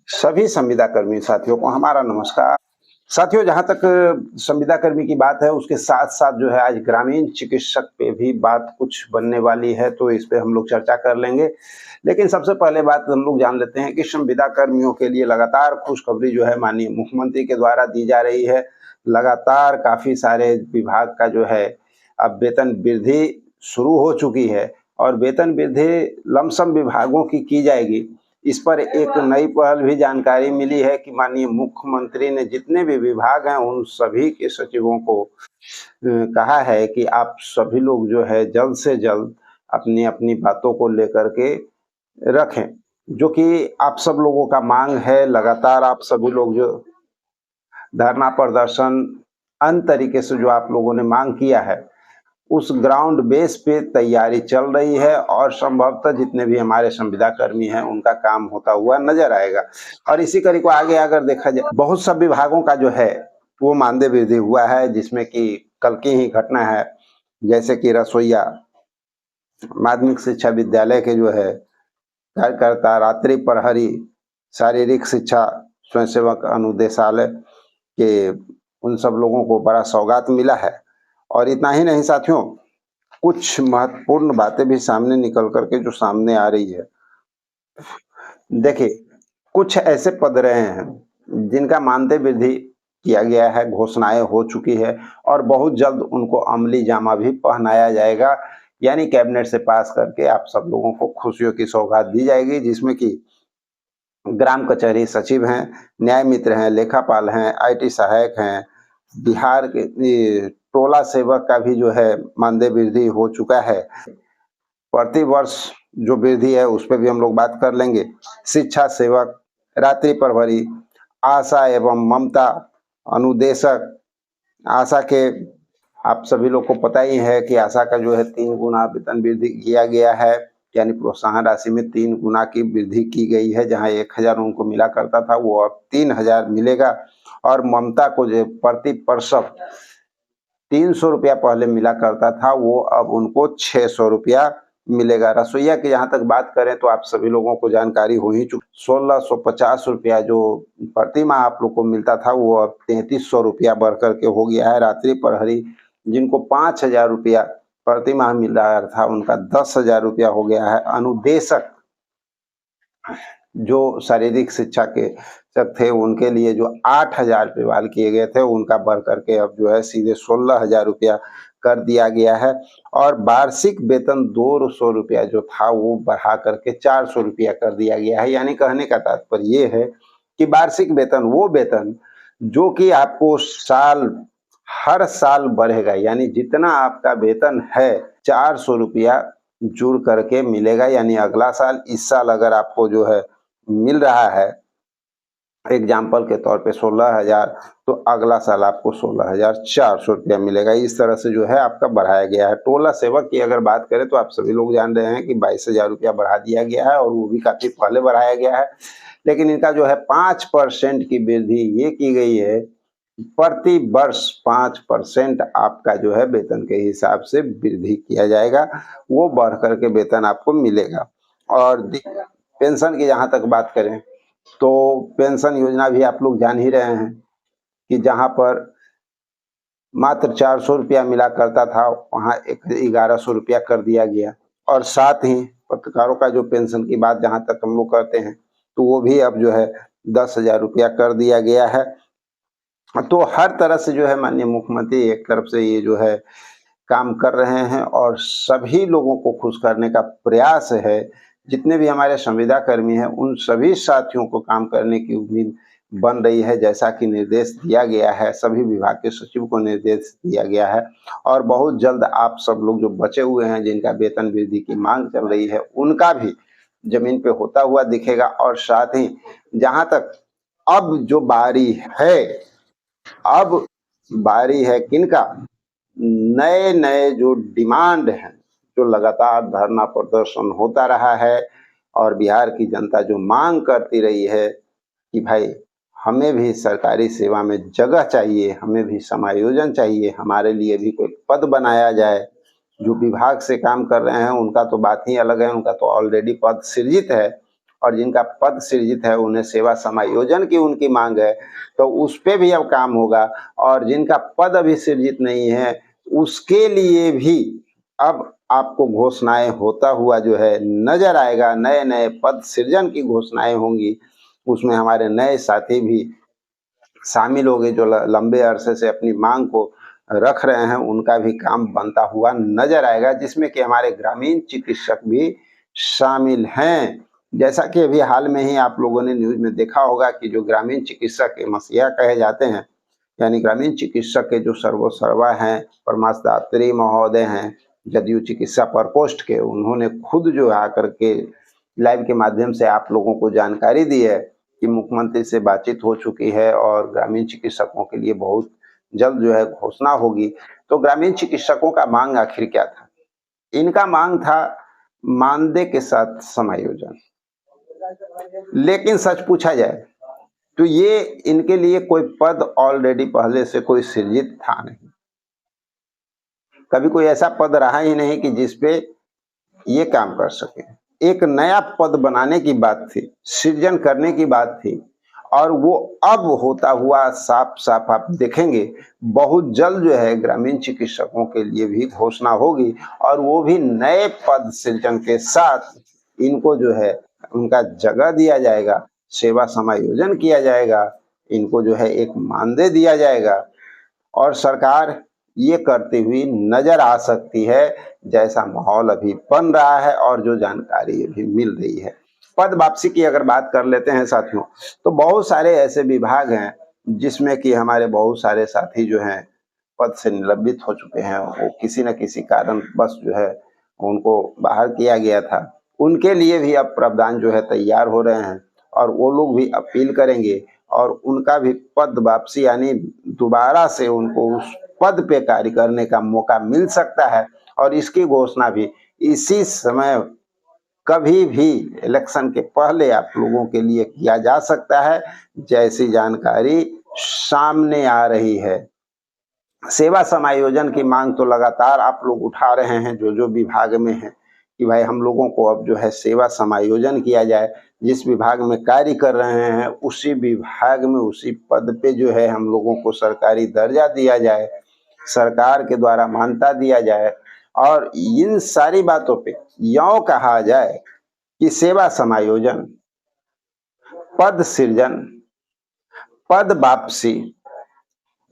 सभी संविदा कर्मी साथियों को हमारा नमस्कार। साथियों, जहाँ तक संविदा कर्मी की बात है, उसके साथ-साथ जो है आज ग्रामीण चिकित्सक पे भी बात कुछ बनने वाली है, तो इस पे हम लोग चर्चा कर लेंगे। लेकिन सबसे पहले बात हम लोग जान लेते हैं कि संविदा कर्मियों के लिए लगातार खुशखबरी जो है माननीय मुख्यमंत्री के द्वारा दी जा रही है। लगातार काफ़ी सारे विभाग का जो है अब वेतन वृद्धि शुरू हो चुकी है और वेतन वृद्धि लमसम विभागों की जाएगी। इस पर एक नई पहल भी जानकारी मिली है कि माननीय मुख्यमंत्री ने जितने भी विभाग हैं उन सभी के सचिवों को कहा है कि आप सभी लोग जो है जल्द से जल्द अपनी अपनी बातों को लेकर के रखें, जो कि आप सब लोगों का मांग है। लगातार आप सभी लोग जो धरना प्रदर्शन अन्य तरीके से जो आप लोगों ने मांग किया है, उस ग्राउंड बेस पे तैयारी चल रही है और संभवतः जितने भी हमारे संविदा कर्मी हैं उनका काम होता हुआ नजर आएगा। और इसी कड़ी को आगे अगर देखा जाए, बहुत सब विभागों का जो है वो मानदेय वृद्धि हुआ है, जिसमें कि कल की ही घटना है, जैसे कि रसोईया माध्यमिक शिक्षा विद्यालय के जो है कार्यकर्ता, रात्रि प्रहरी, शारीरिक शिक्षा स्वयंसेवक अनुदेशालय के उन सब लोगों को बड़ा सौगात मिला है। और इतना ही नहीं साथियों, कुछ महत्वपूर्ण बातें भी सामने निकल कर के जो सामने आ रही है। देखिए, कुछ ऐसे पद रहे हैं जिनका मानदेय वृद्धि किया गया है, घोषणाएं हो चुकी है और बहुत जल्द उनको अमली जामा भी पहनाया जाएगा, यानी कैबिनेट से पास करके आप सब लोगों को खुशियों की सौगात दी जाएगी, जिसमें कि ग्राम कचहरी सचिव हैं, न्याय मित्र हैं, लेखापाल हैं, आईटी सहायक हैं, बिहार के टोला सेवक का भी जो है मानदेय वृद्धि हो चुका है। प्रति वर्ष जो वृद्धि है उस पर भी हम लोग बात कर लेंगे। शिक्षा सेवक, रात्रि प्रहरी, आशा एवं ममता अनुदेशक, आशा के आप सभी लोग को पता ही है कि आशा का जो है 3 गुना वेतन वृद्धि किया गया है, यानी प्रोत्साहन राशि में 3 गुना की वृद्धि की गई है। जहां 1000 उनको मिला करता था वो अब 3000 मिलेगा। और ममता को जो प्रति प्रसव 300 रुपया पहले मिला करता था, वो अब उनको 600 रुपया मिलेगा। रसोईया की जहाँ तक बात करें तो आप सभी लोगों को जानकारी हो ही चुकी, 1650 रुपया जो प्रति माह आप लोग को मिलता था वो अब 3300 रुपया बढ़ करके हो गया है। रात्रि प्रहरी जिनको 5000 रुपया प्रति माह मिल रहा था उनका 10,000 रुपया हो गया है। अनुदेशक जो शारीरिक शिक्षा के शिक्षक थे उनके लिए जो 8,000 रुपये बहाल किए गए थे उनका बढ़ करके अब जो है सीधे 16,000 रुपया कर दिया गया है। और वार्षिक वेतन 200 रुपया जो था वो बढ़ा करके 400 रुपया कर दिया गया है। यानी कहने का तात्पर्य ये है कि वार्षिक वेतन वो वेतन जो कि आपको हर साल बढ़ेगा, यानी जितना आपका वेतन है 400 रुपया जुड़ करके मिलेगा। यानी अगला साल, इस साल अगर आपको जो है मिल रहा है एग्जाम्पल के तौर पे 16,000, तो अगला साल आपको 16,400 रुपया मिलेगा। इस तरह से जो है आपका बढ़ाया गया है। टोला सेवक की अगर बात करें तो आप सभी लोग जान रहे हैं कि 22,000 रुपया बढ़ा दिया गया है और वो भी काफी पहले बढ़ाया गया है। लेकिन इनका जो है 5% की वृद्धि ये की गई है, प्रति वर्ष 5% आपका जो है वेतन के हिसाब से वृद्धि किया जाएगा, वो बढ़ करके वेतन आपको मिलेगा। और पेंशन की जहाँ तक बात करें तो पेंशन योजना भी आप लोग जान ही रहे हैं कि जहाँ पर मात्र 400 रुपया मिला करता था वहाँ 1100 रुपया कर दिया गया। और साथ ही पत्रकारों का जो पेंशन की बात जहाँ तक हम लोग करते हैं तो वो भी अब जो है 10,000 रुपया कर दिया गया है। तो हर तरह से जो है माननीय मुख्यमंत्री एक तरफ से ये जो है काम कर रहे हैं और सभी लोगों को खुश करने का प्रयास है। जितने भी हमारे संविदा कर्मी हैं उन सभी साथियों को काम करने की उम्मीद बन रही है, जैसा कि निर्देश दिया गया है, सभी विभाग के सचिव को निर्देश दिया गया है। और बहुत जल्द आप सब लोग जो बचे हुए हैं जिनका वेतन वृद्धि की मांग चल रही है उनका भी जमीन पे होता हुआ दिखेगा। और साथ ही जहां तक अब जो बारी है, अब बारी है किनका, नए नए जो डिमांड हैं, जो लगातार धरना प्रदर्शन होता रहा है और बिहार की जनता जो मांग करती रही है कि भाई हमें भी सरकारी सेवा में जगह चाहिए, हमें भी समायोजन चाहिए, हमारे लिए भी कोई पद बनाया जाए। जो विभाग से काम कर रहे हैं उनका तो बात ही अलग है, उनका तो ऑलरेडी पद सृजित है और जिनका पद सृजित है उन्हें सेवा समायोजन की उनकी मांग है, तो उस पे भी अब काम होगा। और जिनका पद अभी सृजित नहीं है उसके लिए भी अब आपको घोषणाएं होता हुआ जो है नजर आएगा, नए नए पद सृजन की घोषणाएं होंगी। उसमें हमारे नए साथी भी शामिल हो गए जो लंबे अरसे से अपनी मांग को रख रहे हैं, उनका भी काम बनता हुआ नजर आएगा, जिसमें कि हमारे ग्रामीण चिकित्सक भी शामिल हैं। जैसा कि अभी हाल में ही आप लोगों ने न्यूज में देखा होगा कि जो ग्रामीण चिकित्सक के मसीहा कहे जाते हैं, यानी ग्रामीण चिकित्सक के जो सर्वसर्वा हैं परमार्थ दात्री महोदय हैं, जदयू चिकित्सा प्रकोष्ठ के, उन्होंने खुद जो आकर के लाइव के माध्यम से आप लोगों को जानकारी दी है कि मुख्यमंत्री से बातचीत हो चुकी है और ग्रामीण चिकित्सकों के लिए बहुत जल्द जो है घोषणा होगी। तो ग्रामीण चिकित्सकों का मांग आखिर क्या था? इनका मांग था मानदेय के साथ समायोजन। लेकिन सच पूछा जाए तो ये इनके लिए कोई पद ऑलरेडी पहले से कोई सृजित था नहीं। कभी कोई ऐसा पद रहा ही नहीं कि जिसपे ये काम कर सके। एक नया पद बनाने की बात थी, सृजन करने की बात थी, और वो अब होता हुआ साफ साफ आप देखेंगे। बहुत जल्द जो है ग्रामीण चिकित्सकों के लिए भी घोषणा होगी, और वो भी नए पद सृजन के साथ इनको जो है उनका जगह दिया जाएगा, सेवा समायोजन किया जाएगा, इनको जो है एक मानदेय दिया जाएगा, और सरकार ये करती हुई नजर आ सकती है, जैसा माहौल अभी बन रहा है और जो जानकारी अभी मिल रही है। पद वापसी की अगर बात कर लेते हैं साथियों, तो बहुत सारे ऐसे विभाग हैं जिसमें कि हमारे बहुत सारे साथी जो हैं पद से निलंबित हो चुके हैं। वो किसी न किसी कारण बस जो है उनको बाहर किया गया था। उनके लिए भी अब प्रावधान जो है तैयार हो रहे हैं, और वो लोग भी अपील करेंगे और उनका भी पद वापसी यानी दोबारा से उनको उस पद पे कार्य करने का मौका मिल सकता है। और इसकी घोषणा भी इसी समय कभी भी इलेक्शन के पहले आप लोगों के लिए किया जा सकता है, जैसी जानकारी सामने आ रही है। सेवा समायोजन की मांग तो लगातार आप लोग उठा रहे हैं जो जो विभाग में है, कि भाई हम लोगों को अब जो है सेवा समायोजन किया जाए। जिस विभाग में कार्य कर रहे हैं उसी विभाग में उसी पद पे जो है हम लोगों को सरकारी दर्जा दिया जाए, सरकार के द्वारा मान्यता दिया जाए। और इन सारी बातों पे यों कहा जाए कि सेवा समायोजन, पद सृजन, पद वापसी,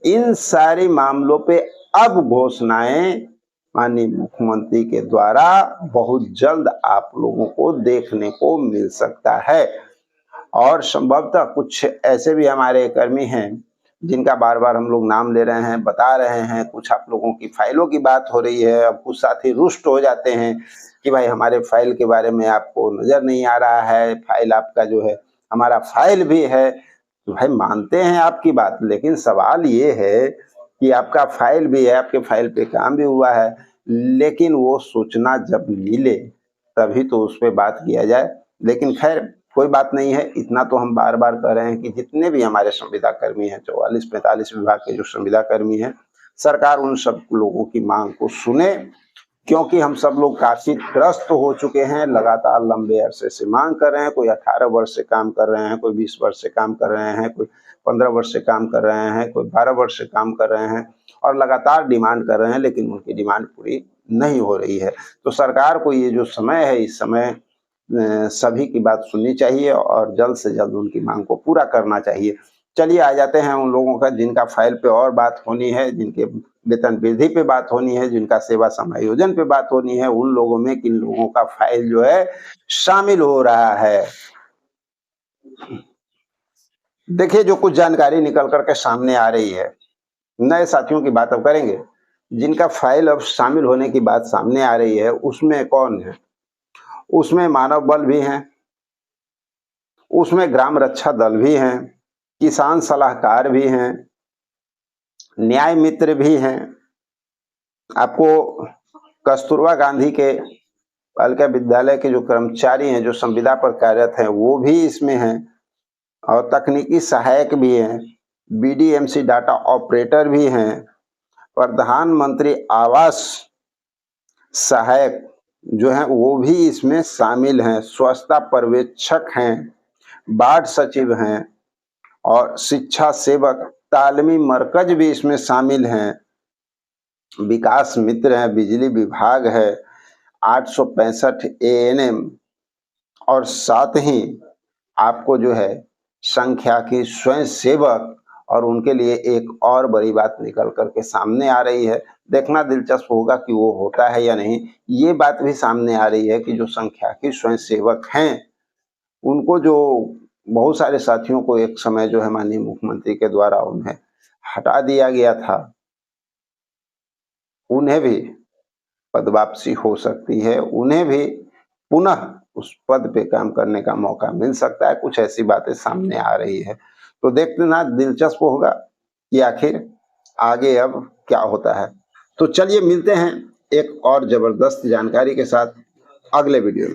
इन सारे मामलों पे अब घोषणाएं माननीय मुख्यमंत्री के द्वारा बहुत जल्द आप लोगों को देखने को मिल सकता है। और संभवतः कुछ ऐसे भी हमारे कर्मी हैं जिनका बार बार हम लोग नाम ले रहे हैं, बता रहे हैं। कुछ आप लोगों की फाइलों की बात हो रही है। अब कुछ साथी रुष्ट हो जाते हैं कि भाई हमारे फाइल के बारे में आपको नजर नहीं आ रहा है, फाइल आपका जो है, हमारा फाइल भी है। तो भाई मानते हैं आपकी बात, लेकिन सवाल ये है कि आपका फाइल भी है, आपके फाइल पे काम भी हुआ है, लेकिन वो सूचना जब मिले तभी तो उस पर बात किया जाए। लेकिन खैर कोई बात नहीं है। इतना तो हम बार बार कह रहे हैं कि जितने भी हमारे संविदा कर्मी हैं, 44-45 विभाग के जो संविदा कर्मी हैं, सरकार उन सब लोगों की मांग को सुने, क्योंकि हम सब लोग काफी त्रस्त हो चुके हैं। लगातार लंबे अरसे से मांग कर रहे हैं। कोई 18 वर्ष से काम कर रहे हैं, कोई 20 वर्ष से काम कर रहे हैं, कोई 15 वर्ष से काम कर रहे हैं, कोई 12 वर्ष से काम कर रहे हैं, और लगातार डिमांड कर रहे हैं, लेकिन उनकी डिमांड पूरी नहीं हो रही है। तो सरकार को ये जो समय है, इस समय सभी की बात सुननी चाहिए और जल्द से जल्द उनकी मांग को पूरा करना चाहिए। चलिए आ जाते हैं उन लोगों का जिनका फाइल पे और बात होनी है, जिनके वेतन वृद्धि पे बात होनी है, जिनका सेवा समायोजन पे बात होनी है। उन लोगों में किन लोगों का फाइल जो है शामिल हो रहा है। देखिए जो कुछ जानकारी निकल करके सामने आ रही है, नए साथियों की बात अब करेंगे जिनका फाइल अब शामिल होने की बात सामने आ रही है। उसमें कौन है? उसमें मानव बल भी हैं, उसमें ग्राम रक्षा दल भी हैं, किसान सलाहकार भी हैं, न्याय मित्र भी हैं। आपको कस्तूरबा गांधी के बालिका विद्यालय के जो कर्मचारी हैं, जो संविदा पर कार्यरत हैं, वो भी इसमें हैं, और तकनीकी सहायक भी हैं, बीडीएमसी डाटा ऑपरेटर भी हैं, प्रधानमंत्री आवास सहायक जो हैं वो भी इसमें शामिल हैं, स्वच्छता पर्यवेक्षक हैं, वार्ड सचिव हैं और शिक्षा सेवक, तालमी मरकज भी इसमें शामिल हैं, विकास मित्र हैं, बिजली विभाग है, 865 एएनएम और साथ ही आपको जो है संख्या की स्वयं सेवक और उनके लिए एक और बड़ी बात निकल करके सामने आ रही है। देखना दिलचस्प होगा कि वो होता है या नहीं। ये बात भी सामने आ रही है कि जो संख्या की स्वयं सेवक हैं उनको जो बहुत सारे साथियों को एक समय जो है माननीय मुख्यमंत्री के द्वारा उन्हें हटा दिया गया था, उन्हें भी पद वापसी हो सकती है, उन्हें भी पुनः उस पद पे काम करने का मौका मिल सकता है। कुछ ऐसी बातें सामने आ रही है, तो देखना दिलचस्प होगा कि आखिर आगे अब क्या होता है। तो चलिए मिलते हैं एक और जबरदस्त जानकारी के साथ अगले वीडियो में।